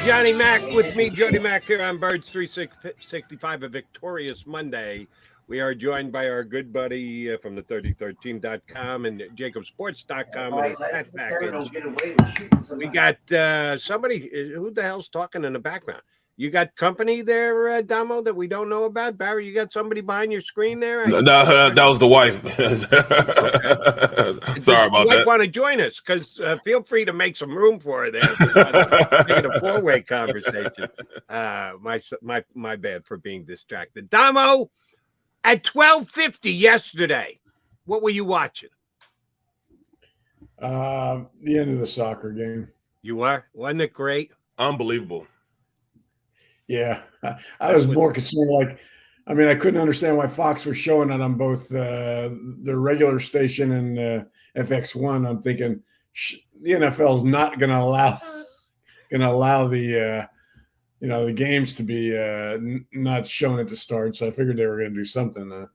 Johnny Mac with me, Jody Mac, here on Birds 365, a victorious Monday. We are joined by our good buddy from the 33team.com and JAKIBSports.com with his pet package. We got somebody, who the hell's talking in the background? You got company there, Domo, that we don't know about? Barry, you got somebody behind your screen there? No, that was the wife. Okay. Sorry about that. Want to join us? Because feel free to make some room for her there. Making a four-way conversation. My bad for being distracted. Domo, at 12:50 yesterday, what were you watching? The end of the soccer game. You were? Wasn't it great? Unbelievable. Yeah, I was more concerned. I couldn't understand why Fox was showing it on both the regular station and FX1. I'm thinking the NFL is not going to allow the the games to be not shown at the start. So I figured they were going to do something.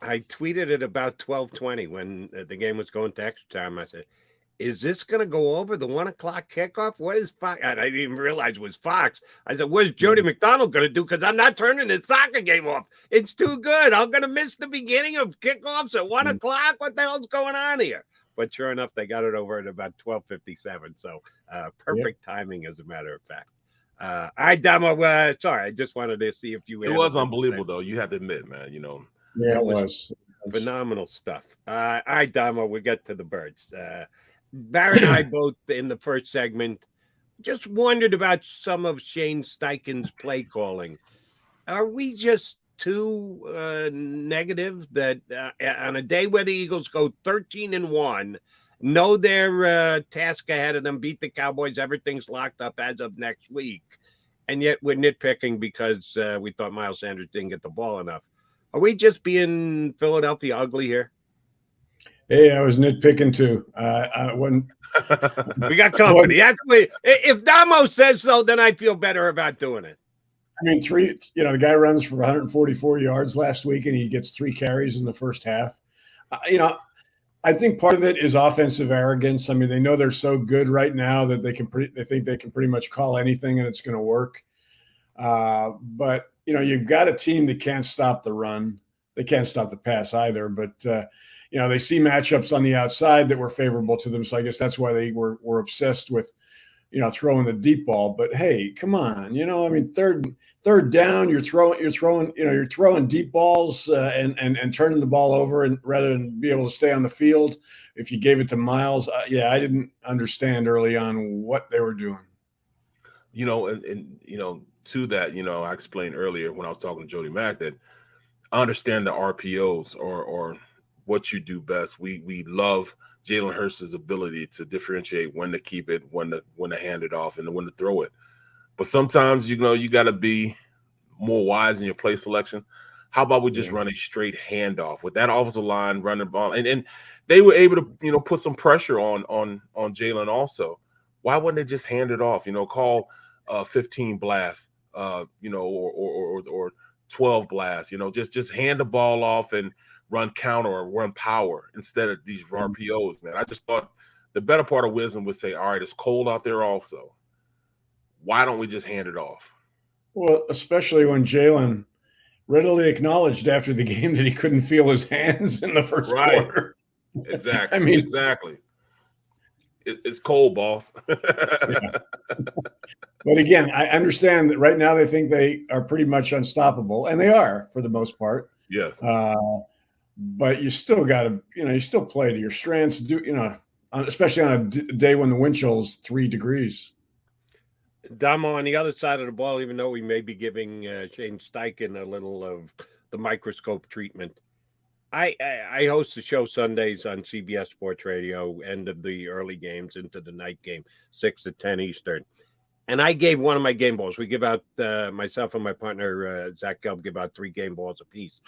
I tweeted it about 12:20 when the game was going to extra time. I said, is this going to go over the 1 o'clock kickoff? What is Fox? I didn't even realize it was Fox. I said, what's Jody McDonald going to do? Because I'm not turning this soccer game off. It's too good. I'm going to miss the beginning of kickoffs at 1 o'clock. What the hell's going on here? But sure enough, they got it over at about 12:57. So perfect timing, as a matter of fact. All right, Damo. Sorry, I just wanted to see if you. It was unbelievable, though. You have to admit, man. Yeah, it was phenomenal stuff. All right, Damo. We get to the Birds. Barry and I both in the first segment just wondered about some of Shane Steichen's play calling. Are we just too negative that on a day where the Eagles go 13-1, know their task ahead of them, beat the Cowboys, everything's locked up as of next week, and yet we're nitpicking because we thought Miles Sanders didn't get the ball enough? Are we just being Philadelphia ugly here? Hey, I was nitpicking too. When we got company. If Damo says so, then I feel better about doing it. I mean, the guy runs for 144 yards last week, and he gets 3 carries in the first half. I think part of it is offensive arrogance. I mean, they know they're so good right now that they think they can pretty much call anything and it's going to work. But you've got a team that can't stop the run. They can't stop the pass either, but they see matchups on the outside that were favorable to them. So I guess that's why they were obsessed with, throwing the deep ball. But hey, come on, third down, you're throwing deep balls and turning the ball over, and rather than be able to stay on the field. If you gave it to Miles, I didn't understand early on what they were doing. To that, I explained earlier when I was talking to Jody Mack that I understand the RPOs or what you do best. We love Jalen Hurts' ability to differentiate when to keep it, when to hand it off, and when to throw it. But sometimes, you got to be more wise in your play selection. How about we just run a straight handoff with that offensive line running the ball? And they were able to, put some pressure on Jalen also. Why wouldn't they just hand it off? Call 15 blasts, or 12 blasts. Just hand the ball off and run counter or run power instead of these RPOs, man. I just thought the better part of wisdom would say, all right, it's cold out there also. Why don't we just hand it off? Well, especially when Jalen readily acknowledged after the game that he couldn't feel his hands in the first quarter. Exactly. Exactly. It's cold, boss. Yeah. But again, I understand that right now they think they are pretty much unstoppable, and they are for the most part. Yes. But you still got to, you still play to your strengths, especially on a day when the wind chill is 3 degrees. Damo, on the other side of the ball, even though we may be giving Shane Steichen a little of the microscope treatment, I host the show Sundays on CBS Sports Radio, end of the early games into the night game, 6 to 10 Eastern. And I gave one of my game balls. We give out, myself and my partner, Zach Gelb, give out 3 game balls apiece.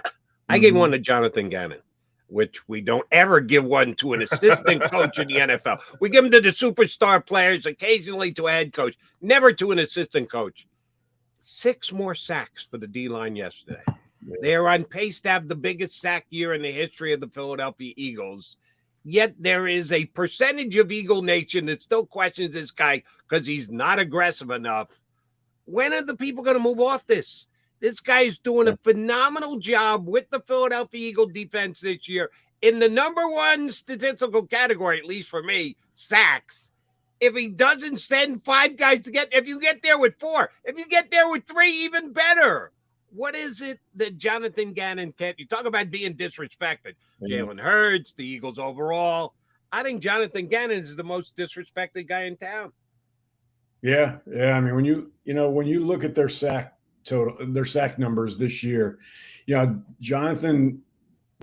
I gave one to Jonathan Gannon, which we don't ever give one to an assistant coach in the NFL. We give them to the superstar players, occasionally to a head coach, never to an assistant coach. 6 more sacks for the D-line yesterday. They are on pace to have the biggest sack year in the history of the Philadelphia Eagles. Yet there is a percentage of Eagle Nation that still questions this guy because he's not aggressive enough. When are the people going to move off this? This guy is doing a phenomenal job with the Philadelphia Eagle defense this year in the number one statistical category, at least for me, sacks. If he doesn't send 5 guys to if you get there with 4, if you get there with 3, even better. What is it that Jonathan Gannon can't? You talk about being disrespected. Jalen Hurts, the Eagles overall. I think Jonathan Gannon is the most disrespected guy in town. Yeah. I mean, when you look at their sack total, their sack numbers this year, Jonathan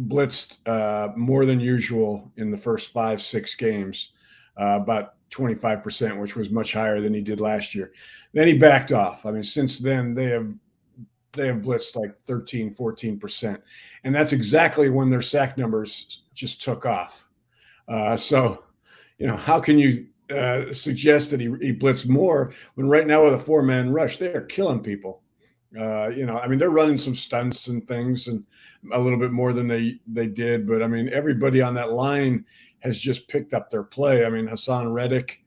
blitzed more than usual in the first 5-6 games, about 25%, which was much higher than he did last year. Then he backed off. I mean, since then they have blitzed like 13, 14%. And that's exactly when their sack numbers just took off. So, how can you suggest that he blitzed more when right now with a 4-man rush, they are killing people? I mean, they're running some stunts and things and a little bit more than they did. But I mean, everybody on that line has just picked up their play. I mean, Hassan Reddick,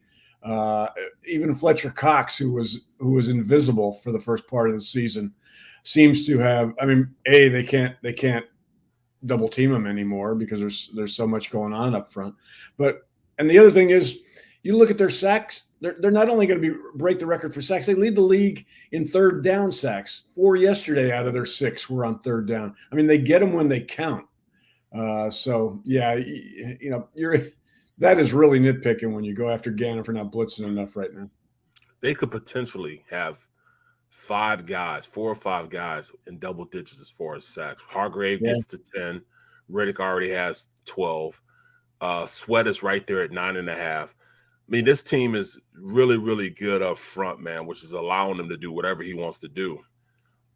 even Fletcher Cox, who was invisible for the first part of the season, seems to have. I mean, they can't double team him anymore because there's so much going on up front. And the other thing is, you look at their sacks. They're not only going to break the record for sacks, they lead the league in third down sacks. 4 yesterday out of their 6 were on third down. I mean, they get them when they count. So yeah, that is really nitpicking when you go after Gannon for not blitzing enough right now. They could potentially have 4 or 5 guys in double digits as far as sacks. Hargrave gets to 10. Reddick already has 12. Sweat is right there at 9.5. I mean, this team is really, really good up front, man, which is allowing him to do whatever he wants to do.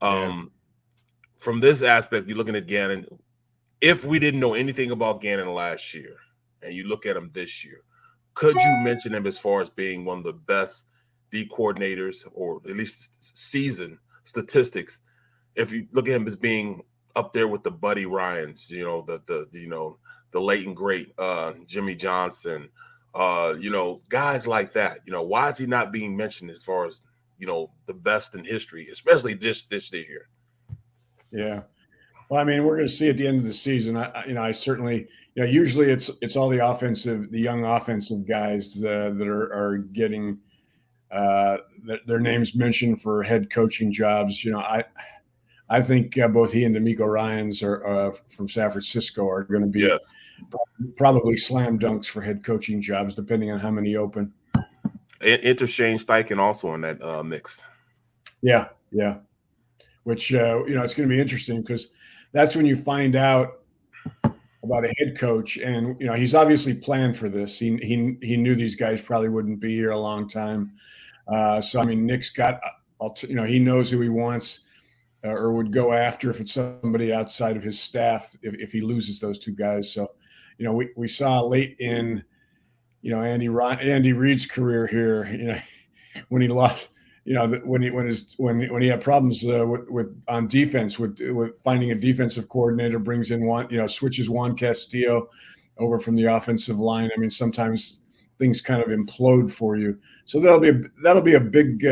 From this aspect, you're looking at Gannon. If we didn't know anything about Gannon last year and you look at him this year, could you mention him as far as being one of the best D coordinators, or at least season statistics? If you look at him as being up there with the Buddy Ryans, the late and great Jimmy Johnson, guys like that, why is he not being mentioned as far as, the best in history, especially this year? Yeah. Well, I mean, we're going to see at the end of the season. I certainly, usually it's all the young offensive guys that are getting their names mentioned for head coaching jobs. I think both he and D'Amico Ryans are from San Francisco are going to be probably slam dunks for head coaching jobs, depending on how many open. Enter Shane Steichen also in that mix. Yeah. Which it's going to be interesting because that's when you find out about a head coach, and he's obviously planned for this. He knew these guys probably wouldn't be here a long time. So I mean, Nick's got he knows who he wants or would go after if it's somebody outside of his staff if he loses those 2 guys. So we saw late in Andy Reid's career here, when he lost. When he had problems with on defense with finding a defensive coordinator, brings in switches Juan Castillo over from the offensive line. I mean, sometimes things kind of implode for you. So that'll be a big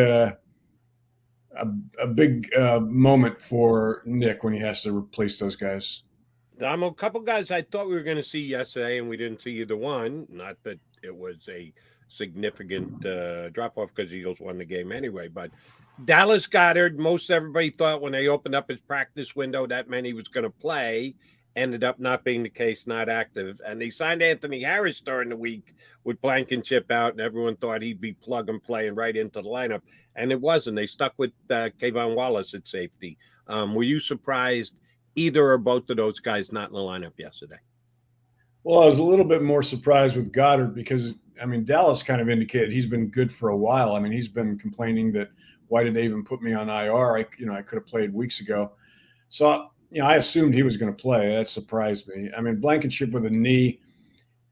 moment for Nick when he has to replace those guys. I'm a couple guys I thought we were going to see yesterday, and we didn't see either one. Not that it was a significant drop-off because Eagles won the game anyway. But Dallas Goedert, most everybody thought when they opened up his practice window that meant he was going to play. Ended up not being the case, not active. And they signed Anthony Harris during the week with Blankenship out, and everyone thought he'd be plug and play and right into the lineup. And it wasn't. They stuck with Kayvon Wallace at safety. Were you surprised either or both of those guys not in the lineup yesterday? Well, I was a little bit more surprised with Goddard because, I mean, Dallas kind of indicated he's been good for a while. I mean, he's been complaining that why did they even put me on IR? I could have played weeks ago. So, I assumed he was going to play. That surprised me. I mean, Blankenship with a knee,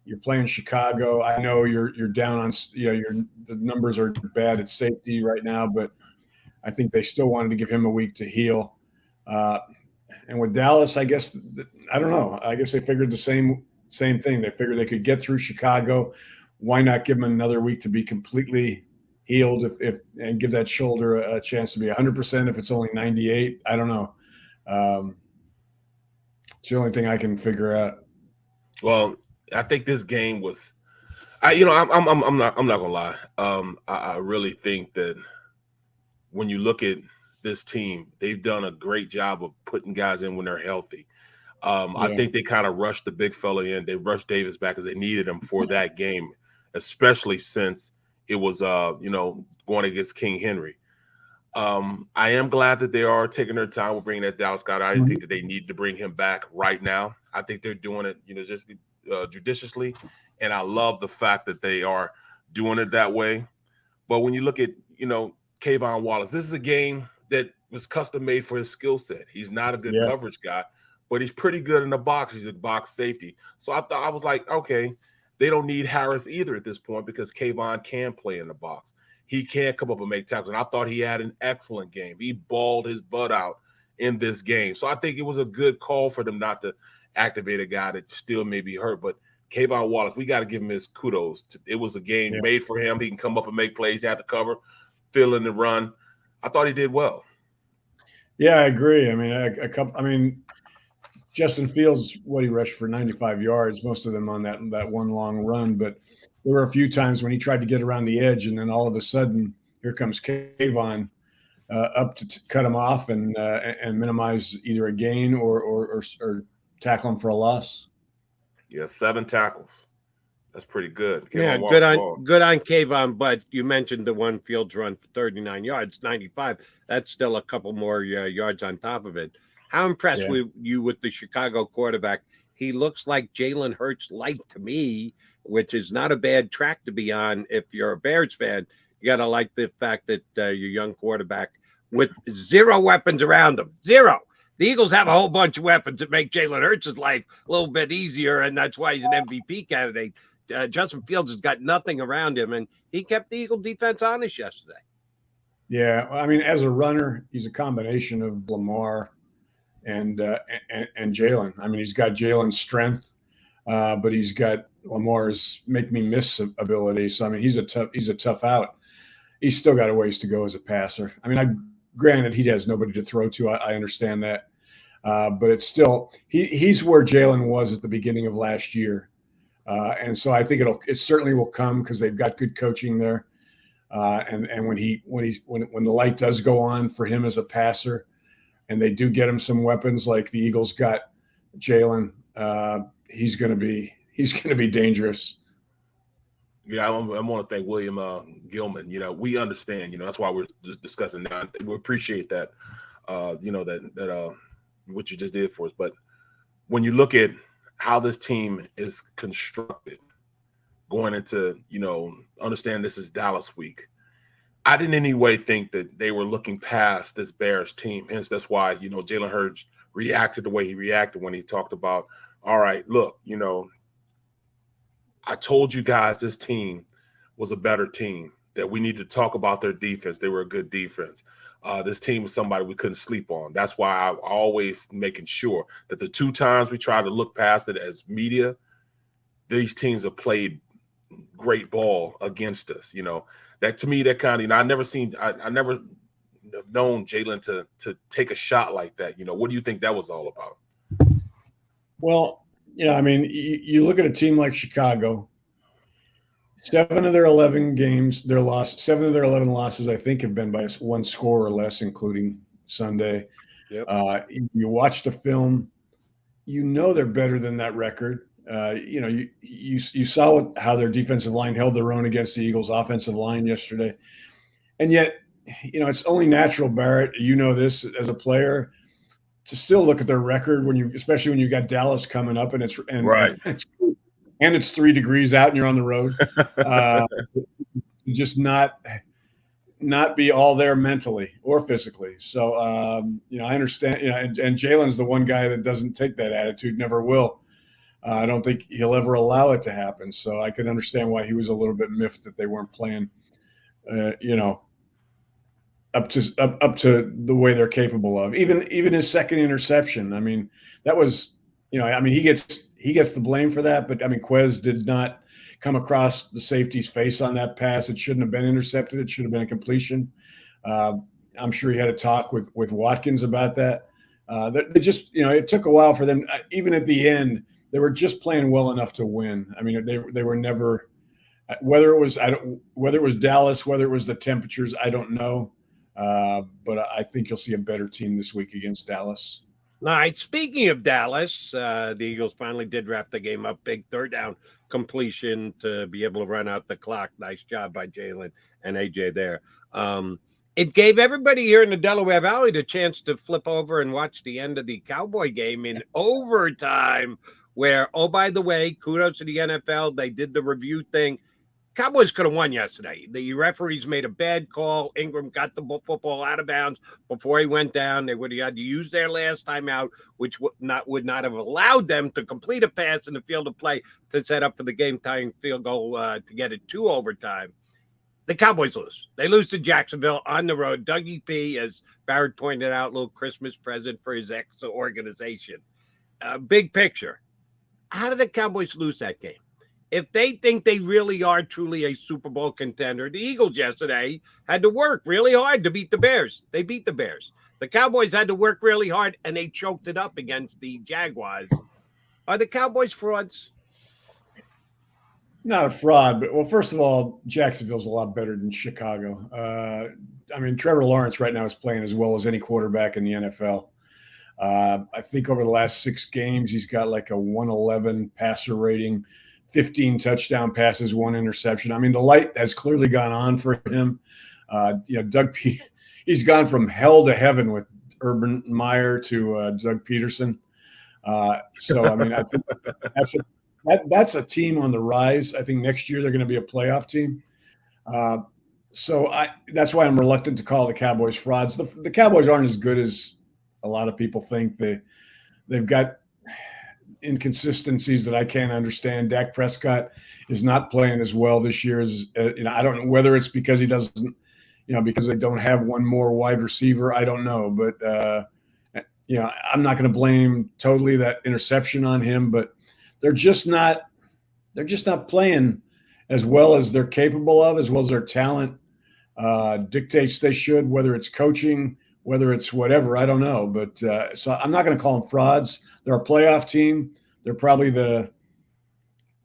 you're playing Chicago. I know you're down on, the numbers are bad at safety right now, but I think they still wanted to give him a week to heal. And with Dallas, I guess, I don't know. I guess they figured the same same thing. They figured they could get through Chicago. Why not give him another week to be completely healed and give that shoulder a chance to be 100% if it's only 98? I don't know. It's the only thing I can figure out. Well, I think this game was, I'm not gonna lie. I really think that when you look at this team, they've done a great job of putting guys in when they're healthy. I think they kind of rushed the big fella in. They rushed Davis back because they needed him for that game, especially since it was, going against King Henry. I am glad that they are taking their time with bringing that Dallas guy. I didn't think that they needed to bring him back right now. I think they're doing it, just judiciously, and I love the fact that they are doing it that way. But when you look at, Kayvon Wallace, this is a game that was custom made for his skill set. He's not a good coverage guy, but he's pretty good in the box. He's a box safety. So I was like, okay, they don't need Harris either at this point because Kayvon can play in the box. He can come up and make tackles. And I thought he had an excellent game. He balled his butt out in this game. So I think it was a good call for them not to activate a guy that still may be hurt. But Kayvon Wallace, we got to give him his kudos. It was a game made for him. He can come up and make plays. He had to cover, fill in the run. I thought he did well. Yeah, I agree. I mean, Justin Fields, he rushed for 95 yards, most of them on that one long run. But there were a few times when he tried to get around the edge, and then all of a sudden, here comes Kayvon up to cut him off and minimize either a gain or tackle him for a loss. Yeah, 7 tackles. That's pretty good. Kayvon good on Kayvon, but you mentioned the one Fields run for 39 yards, 95. That's still a couple more yards on top of it. How impressed were you with the Chicago quarterback? He looks like Jalen Hurts light to me, which is not a bad track to be on. If you're a Bears fan, you got to like the fact that your young quarterback with 0 weapons around him, 0. The Eagles have a whole bunch of weapons that make Jalen Hurts' life a little bit easier, and that's why he's an MVP candidate. Justin Fields has got nothing around him, and he kept the Eagle defense honest yesterday. Yeah, I mean, as a runner, he's a combination of Lamar and Jalen. I mean, he's got Jalen's strength, but he's got Lamar's make me miss ability. So I mean, he's a tough out. He's still got a ways to go as a passer. I mean, granted, he has nobody to throw to. I understand that, but it's still he's where Jalen was at the beginning of last year. And so I think it certainly will come because they've got good coaching there. And when the light does go on for him as a passer, and they do get him some weapons like the Eagles got Jalen, he's going to be dangerous. Yeah, I want to thank William Gilman. We understand. That's why we're just discussing now. We appreciate that. That what you just did for us. But when you look at how this team is constructed going into, understand this is Dallas week. I didn't in any way think that they were looking past this Bears team. Hence, that's why, Jalen Hurts reacted the way he reacted when he talked about, all right, look, I told you guys this team was a better team, that we need to talk about their defense. They were a good defense. This team was somebody we couldn't sleep on. That's why I'm always making sure that the 2 times we tried to look past it as media, these teams have played great ball against us. That to me, that kind of, I never known Jalen to take a shot like that. What do you think that was all about? Well, I mean, you look at a team like Chicago, 7 of their 11 games, 7 of their 11 losses, I think, have been by 1 score or less, including Sunday. Yep. You watch the film, they're better than that record. You saw how their defensive line held their own against the Eagles' offensive line yesterday. And yet, it's only natural, Barrett, this as a player, to still look at their record especially when you got Dallas coming up and it's 3 degrees out and you're on the road. Just not be all there mentally or physically. So, I understand, and Jalen's the one guy that doesn't take that attitude, never will. I don't think he'll ever allow it to happen. So I can understand why he was a little bit miffed that they weren't playing, up to the way they're capable of. Even his second interception. I mean, that was, he he gets the blame for that. But I mean, Quez did not come across the safety's face on that pass. It shouldn't have been intercepted. It should have been a completion. I'm sure he had a talk with Watkins about that. They just, it took a while for them. Even at the end, they were just playing well enough to win. I mean, they were never, whether it was Dallas, whether it was the temperatures, I don't know. But I think you'll see a better team this week against Dallas. All right. Speaking of Dallas, the Eagles finally did wrap the game up. Big third down completion to be able to run out the clock. Nice job by Jalen and AJ there. It gave everybody here in the Delaware Valley the chance to flip over and watch the end of the Cowboy game in overtime, where, oh, by the way, kudos to the NFL. They did the review thing. Cowboys could have won yesterday. The referees made a bad call. Ingram got the football out of bounds before he went down. They would have had to use their last timeout, which would not have allowed them to complete a pass in the field of play to set up for the game-tying field goal to get it to overtime. The Cowboys lose. They lose to Jacksonville on the road. Dougie P, as Barrett pointed out, a little Christmas present for his ex-organization. Big picture. How did the Cowboys lose that game? If they think they really are truly a Super Bowl contender, the Eagles yesterday had to work really hard to beat the Bears. They beat the Bears. The Cowboys had to work really hard, and they choked it up against the Jaguars. Are the Cowboys frauds? Not a fraud, but, well, first of all, Jacksonville's a lot better than Chicago. I mean, Trevor Lawrence right now is playing as well as any quarterback in the NFL. I think over the last 6 games, he's got like a 111 passer rating, 15 touchdown passes, 1 interception. I mean, the light has clearly gone on for him. He's gone from hell to heaven with Urban Meyer to Doug Peterson. So, I mean, I think that's a team on the rise. I think next year they're going to be a playoff team. So that's why I'm reluctant to call the Cowboys frauds. The Cowboys aren't as good as a lot of people think. They've got inconsistencies that I can't understand. Dak Prescott is not playing as well this year as I don't know whether it's because he doesn't, because they don't have one more wide receiver. I don't know, but I'm not going to blame totally that interception on him, but they're just not playing as well as they're capable of, as well as their talent dictates they should, whether it's coaching, whether it's whatever, I don't know. But so I'm not going to call them frauds. They're a playoff team. They're probably the,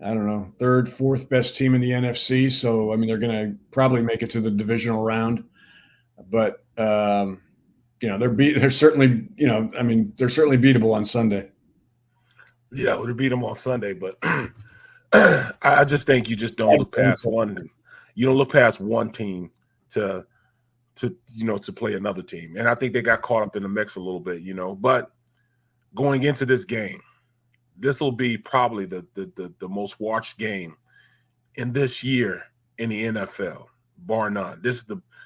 3rd, 4th best team in the NFC. So, I mean, they're going to probably make it to the divisional round. But, they're certainly, they're certainly beatable on Sunday. Yeah, we'll beat them on Sunday. But I just think you just don't look past one. You don't look past one team to play another team. And I think they got caught up in the mix a little bit, but going into this game, this will be probably the most watched game in this year in the NFL, bar none. This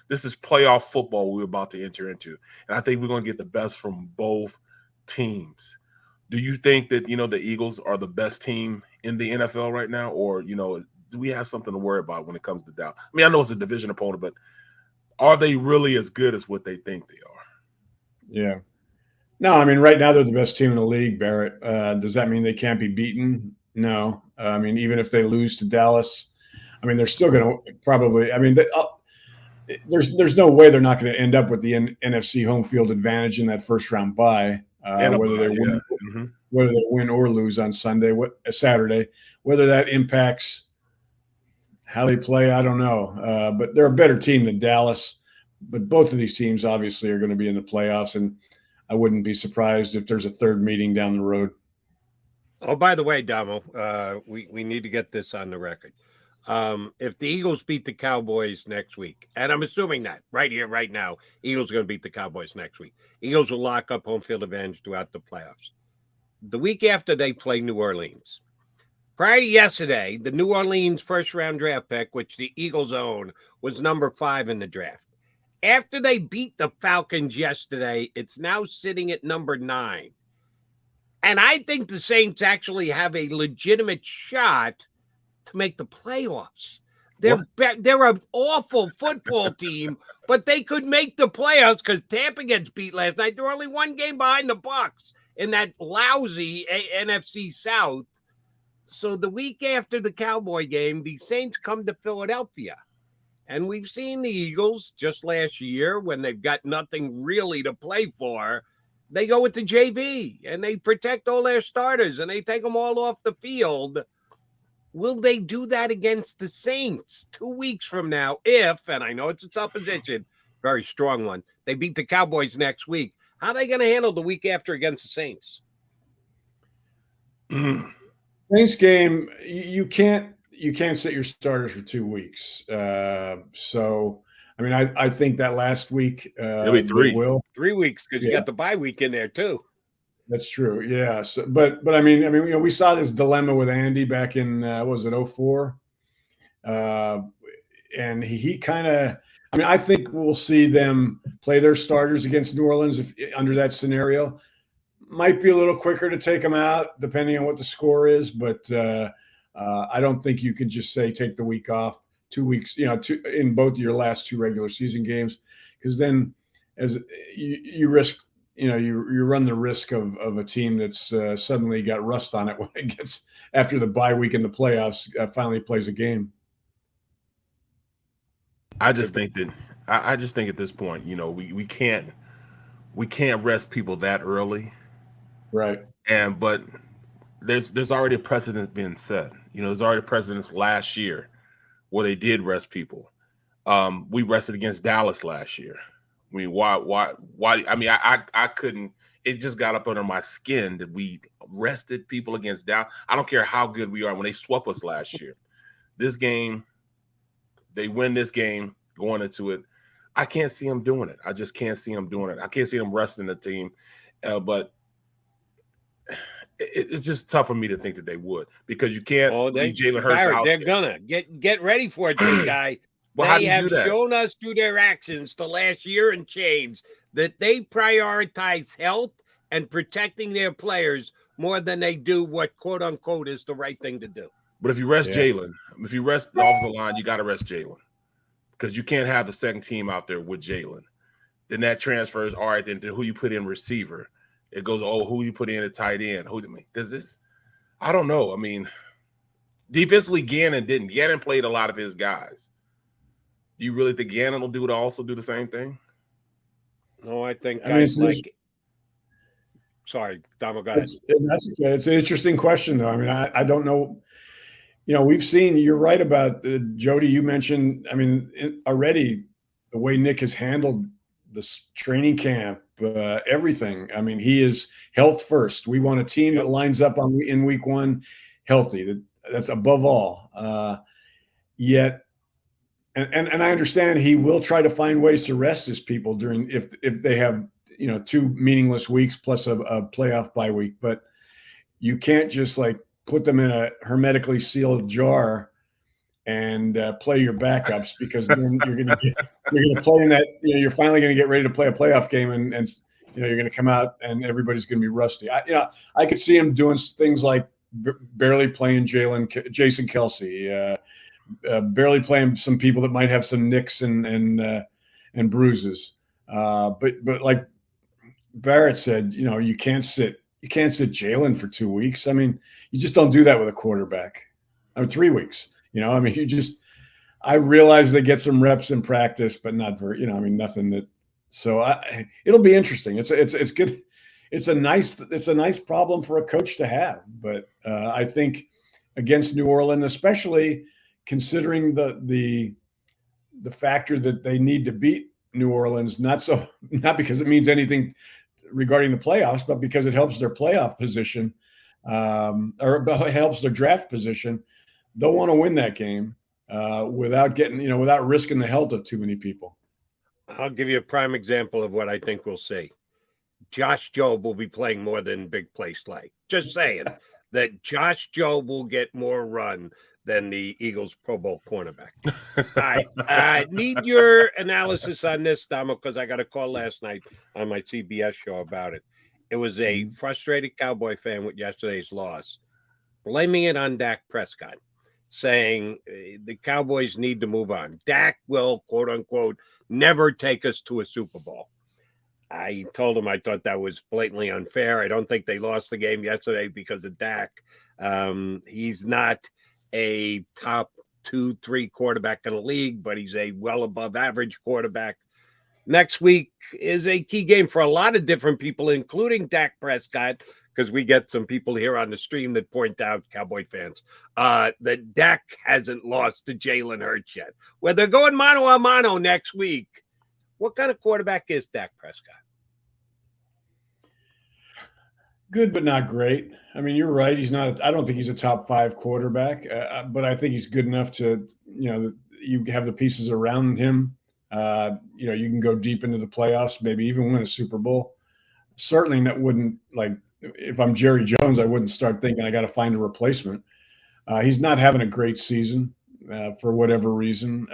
is playoff football we're about to enter into. And I think we're going to get the best from both teams. Do you think that, the Eagles are the best team in the NFL right now? Or, do we have something to worry about when it comes to Dallas? I mean, I know it's a division opponent, but are they really as good as what they think they are? Yeah. No, I mean, right now they're the best team in the league, Barrett. Does that mean they can't be beaten? No. I mean, even if they lose to Dallas, I mean, they're still going to probably – I mean, there's no way they're not going to end up with the NFC home field advantage in that first-round bye, whether they win or lose on Saturday. Whether that impacts how they play, I don't know. But they're a better team than Dallas. But both of these teams obviously are going to be in the playoffs, and I wouldn't be surprised if there's a third meeting down the road. Oh, by the way, Damo, we need to get this on the record. If the Eagles beat the Cowboys next week, and I'm assuming that right here, right now, Eagles are going to beat the Cowboys next week. Eagles will lock up home field advantage throughout the playoffs. The week after they play New Orleans. Prior to yesterday, the New Orleans first-round draft pick, which the Eagles own, was number 5 in the draft. After they beat the Falcons yesterday, it's now sitting at number 9. And I think the Saints actually have a legitimate shot to make the playoffs. They're an awful football team, but they could make the playoffs because Tampa gets beat last night. They're only 1 game behind the Bucs in that lousy NFC South. So the week after the Cowboy game, the Saints come to Philadelphia. And we've seen the Eagles just last year when they've got nothing really to play for. They go with the JV and they protect all their starters and they take them all off the field. Will they do that against the Saints 2 weeks from now? If, and I know it's a tough position, very strong one, they beat the Cowboys next week. How are they going to handle the week after against the Saints? Saints game, you can't sit your starters for 2 weeks. So, I mean, I think that last week it'll be 3. 3 weeks because you got the bye week in there too. That's true. Yeah. So, but I mean, we saw this dilemma with Andy back in was it 2004? And he kind of. I mean, I think we'll see them play their starters against New Orleans under that scenario. Might be a little quicker to take them out depending on what the score is, but I don't think you can just say take the week off, 2 weeks, in both of your last 2 regular season games, because then as you risk, you run the risk of a team that's suddenly got rust on it when it gets after the bye week in the playoffs finally plays a game. I just think at this point, we can't rest people that early. Right. But there's already a precedent being set. There's already precedents last year where they did rest people. We rested against Dallas last year. I mean, why? I mean, I couldn't. It just got up under my skin that we rested people against Dallas. I don't care how good we are when they swept us last year. This game, they win this game going into it. I can't see them doing it. I just can't see them doing it. I can't see them resting the team. But it's just tough for me to think that they would, because you can't leave Jalen Hurts out. They're gonna get ready for it, big guy. Well, they have shown us through their actions the last year and change that they prioritize health and protecting their players more than they do what quote unquote is the right thing to do. But if you rest Jalen, if you rest the offensive line, you got to rest Jalen, because you can't have the second team out there with Jalen. Then that transfers, all right, then to who you put in receiver. It goes, who you put in a tight end. Does this? I don't know. I mean, defensively, Gannon didn't. Gannon played a lot of his guys. Do you really think Gannon will also do the same thing? No, I think guys sorry, Damo, go ahead. It's an interesting question, though. I mean, I don't know. We've seen, you're right about Jody. You mentioned, I mean, already the way Nick has handled this training camp, everything. I mean, he is health first. We want a team that lines up in week 1 healthy. That's above all. Yet, and I understand he will try to find ways to rest his people during if they have 2 meaningless weeks plus a playoff bye week. But you can't just put them in a hermetically sealed jar and play your backups, because then you're going to play in that. You're finally going to get ready to play a playoff game, and you're going to come out and everybody's going to be rusty. I could see him doing things like barely playing Jason Kelsey, barely playing some people that might have some nicks and bruises. But like Barrett said, you can't sit Jalen for 2 weeks. I mean, you just don't do that with a quarterback. 3 weeks. I mean, I realize they get some reps in practice, but not very, nothing that. So it'll be interesting. It's good. It's a nice problem for a coach to have. But I think against New Orleans, especially considering the factor that they need to beat New Orleans, not because it means anything regarding the playoffs, but because it helps their playoff position, or it helps their draft position. They'll want to win that game without risking the health of too many people. I'll give you a prime example of what I think we'll see. Josh Jobe will be playing more than big play Slay. Just saying that Josh Jobe will get more run than the Eagles Pro Bowl cornerback. I need your analysis on this, Damo, because I got a call last night on my CBS show about it. It was a frustrated Cowboy fan with yesterday's loss, blaming it on Dak Prescott, saying the Cowboys need to move on. Dak will, quote unquote, never take us to a Super Bowl. I told him I thought that was blatantly unfair. I don't think they lost the game yesterday because of Dak. He's not a top 2-3 quarterback in the league, but he's a well above average quarterback. Next week is a key game for a lot of different people, including Dak Prescott, because we get some people here on the stream that point out, Cowboy fans, that Dak hasn't lost to Jalen Hurts yet. Well, they're going mano a mano next week. What kind of quarterback is Dak Prescott? Good, but not great. I mean, you're right. He's not. I don't think he's a top 5 quarterback, but I think he's good enough to, you have the pieces around him. You can go deep into the playoffs, maybe even win a Super Bowl. Certainly, that wouldn't, like, if I'm Jerry Jones, I wouldn't start thinking I got to find a replacement. He's not having a great season for whatever reason.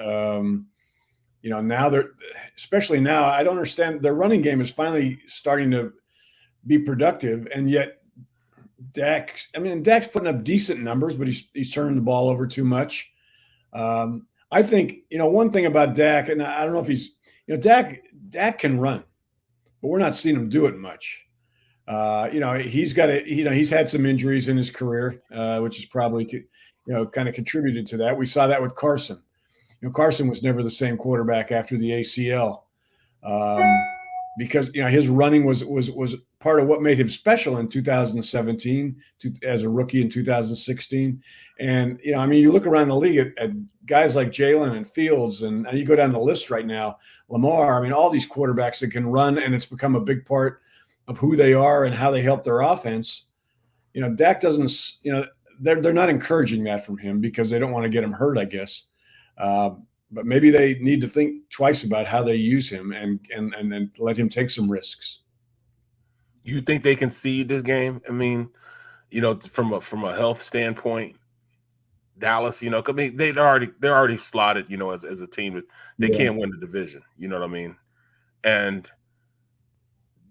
Now especially now, I don't understand. Their running game is finally starting to be productive, and yet Dak's putting up decent numbers, but he's turning the ball over too much. I think, one thing about Dak, and I don't know if he's, Dak can run, but we're not seeing him do it much. He's had some injuries in his career, which is probably, kind of contributed to that. We saw that with Carson. Carson was never the same quarterback after the ACL. Because his running was part of what made him special in 2017 as a rookie in 2016. And you look around the league at guys like Jalen and Fields, and you go down the list right now, Lamar. All these quarterbacks that can run, and it's become a big part of who they are and how they help their offense. Dak doesn't. They're not encouraging that from him because they don't want to get him hurt, I guess. But maybe they need to think twice about how they use him and let him take some risks. You think they can seed this game? From a health standpoint, Dallas, they're already slotted, as a team that they can't win the division. You know what I mean? And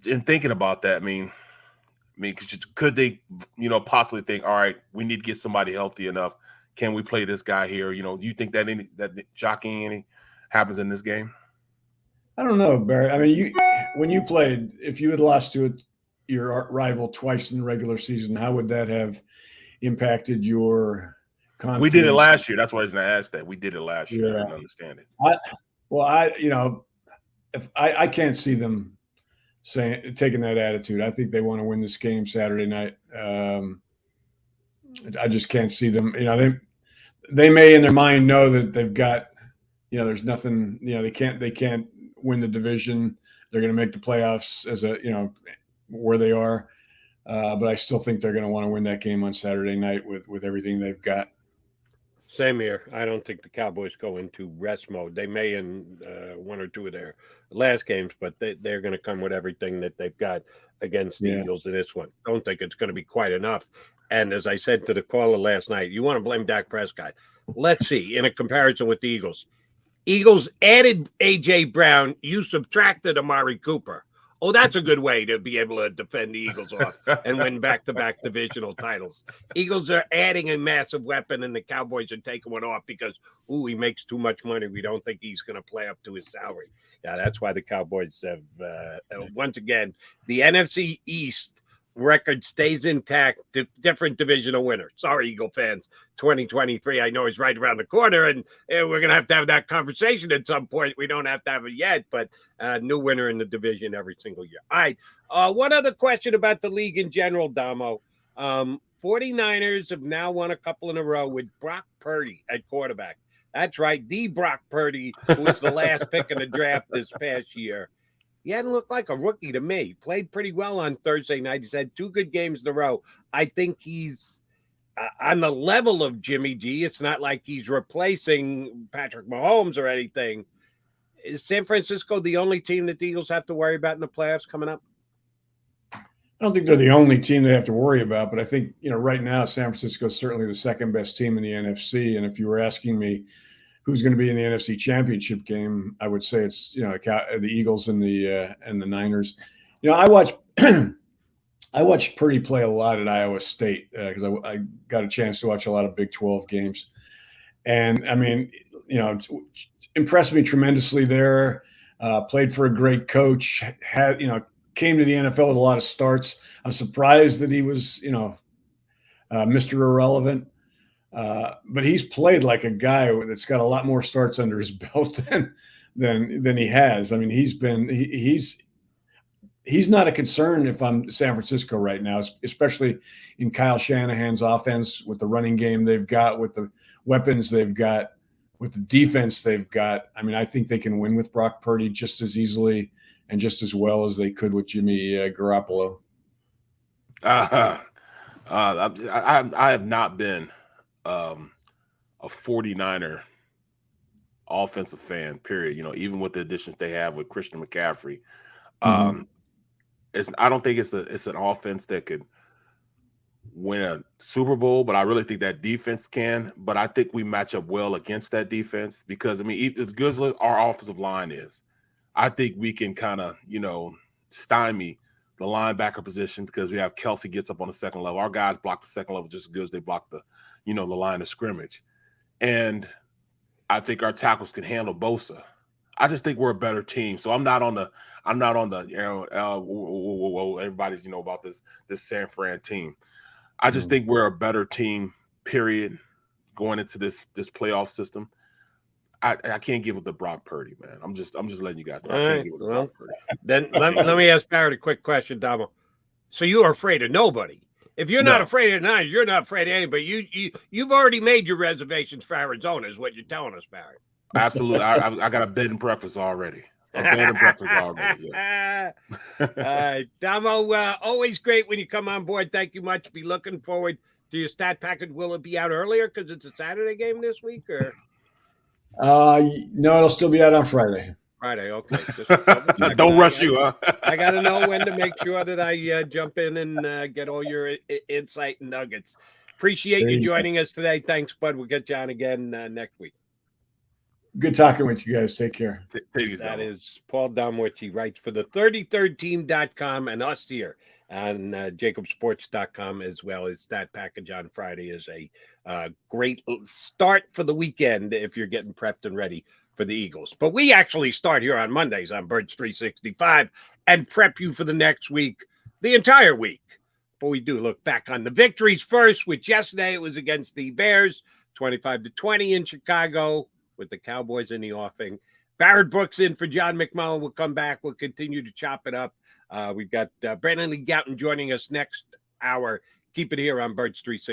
in thinking about that, could they, possibly think, all right, we need to get somebody healthy enough. Can we play this guy here? Do you think that jockeying happens in this game? I don't know, Barry. When you played, if you had lost to your rival twice in the regular season, how would that have impacted your confidence? We did it last year. That's why I was going to ask that. We did it last year. I didn't understand it. I can't see them taking that attitude. I think they want to win this game Saturday night. I just can't see them. They may in their mind know that they've got, there's nothing. They can't win the division. They're going to make the playoffs as where they are. But I still think they're going to want to win that game on Saturday night with everything they've got. Same here. I don't think the Cowboys go into rest mode. They may in one or two of their last games, but they're going to come with everything that they've got against the Eagles in this one. Don't think it's going to be quite enough. And as I said to the caller last night, you want to blame Dak Prescott. Let's see, in a comparison with the Eagles. Eagles added A.J. Brown. You subtracted Amari Cooper. Oh, that's a good way to be able to defend the Eagles off and win back-to-back divisional titles. Eagles are adding a massive weapon, and the Cowboys are taking one off because, he makes too much money. We don't think he's going to play up to his salary. Yeah, that's why the Cowboys have, once again, the NFC East record stays intact. Different divisional winner. Sorry, Eagle fans. 2023, I know, is right around the corner, and we're going to have that conversation at some point. We don't have to have it yet, but new winner in the division every single year. All right. One other question about the league in general, Damo. 49ers have now won a couple in a row with Brock Purdy at quarterback. That's right. The Brock Purdy, who was the last pick in the draft this past year. He hadn't looked like a rookie to me. Played pretty well on Thursday night. He's had 2 good games in a row. I think he's on the level of Jimmy G. It's not like he's replacing Patrick Mahomes or anything. Is San Francisco the only team that the Eagles have to worry about in the playoffs coming up? I don't think they're the only team they have to worry about, but I think, right now San Francisco is certainly the second best team in the NFC. And if you were asking me who's going to be in the NFC Championship game, I would say it's the Eagles and the Niners. I watched Purdy play a lot at Iowa State because I got a chance to watch a lot of Big 12 games, and impressed me tremendously there. Played for a great coach. Came to the NFL with a lot of starts. I'm surprised that he was Mr. Irrelevant. But he's played like a guy that's got a lot more starts under his belt than he has. I mean, he's not a concern if I'm San Francisco right now, especially in Kyle Shanahan's offense with the running game they've got, with the weapons they've got, with the defense they've got. I mean, I think they can win with Brock Purdy just as easily and just as well as they could with Jimmy Garoppolo. I have not been a 49er offensive fan, period. Even with the additions they have with Christian McCaffrey. I don't think it's an offense that could win a Super Bowl, but I really think that defense can. But I think we match up well against that defense because, I mean, as good as our offensive line is, I think we can kind of, stymie the linebacker position because we have Kelsey gets up on the second level. Our guys block the second level just as good as they block the line of scrimmage. And I think our tackles can handle Bosa. I just think we're a better team. So I'm not on the everybody's about this San Fran team. I just think we're a better team, period, going into this playoff system. I can't give it to Brock Purdy, man. I'm just letting you guys know. I can't give it to Brock Purdy. Then let me ask Barrett a quick question, Domo. So you are afraid of nobody. If you're not afraid of nine, you're not afraid of anybody. You've already made your reservations for Arizona, is what you're telling us, Barrett. Absolutely. I got a bed and breakfast already. Yeah. Damo, always great when you come on board. Thank you much. Be looking forward to your stat package. Will it be out earlier because it's a Saturday game this week, or? No, it'll still be out on Friday. Friday, okay. Don't rush you, huh? I got to know when to make sure that I jump in and get all your insight and nuggets. Appreciate you joining us today. Thanks, bud. We'll get you on again next week. Good talking with you guys. Take care. That is Paul Domowitch. He writes for the 33rdteam.com and us here on JAKIBsports.com, as well as Stat Package on Friday is a great start for the weekend if you're getting prepped and ready for the Eagles. But we actually start here on Mondays on Birds 365 and prep you for the next week, the entire week. But we do look back on the victories first, which yesterday it was against the Bears, 25-20 in Chicago, with the Cowboys in the offing. Barrett Brooks in for John McMullen. We'll come back. We'll continue to chop it up. We've got Brandon Lee Gouton joining us next hour. Keep it here on Birds 360.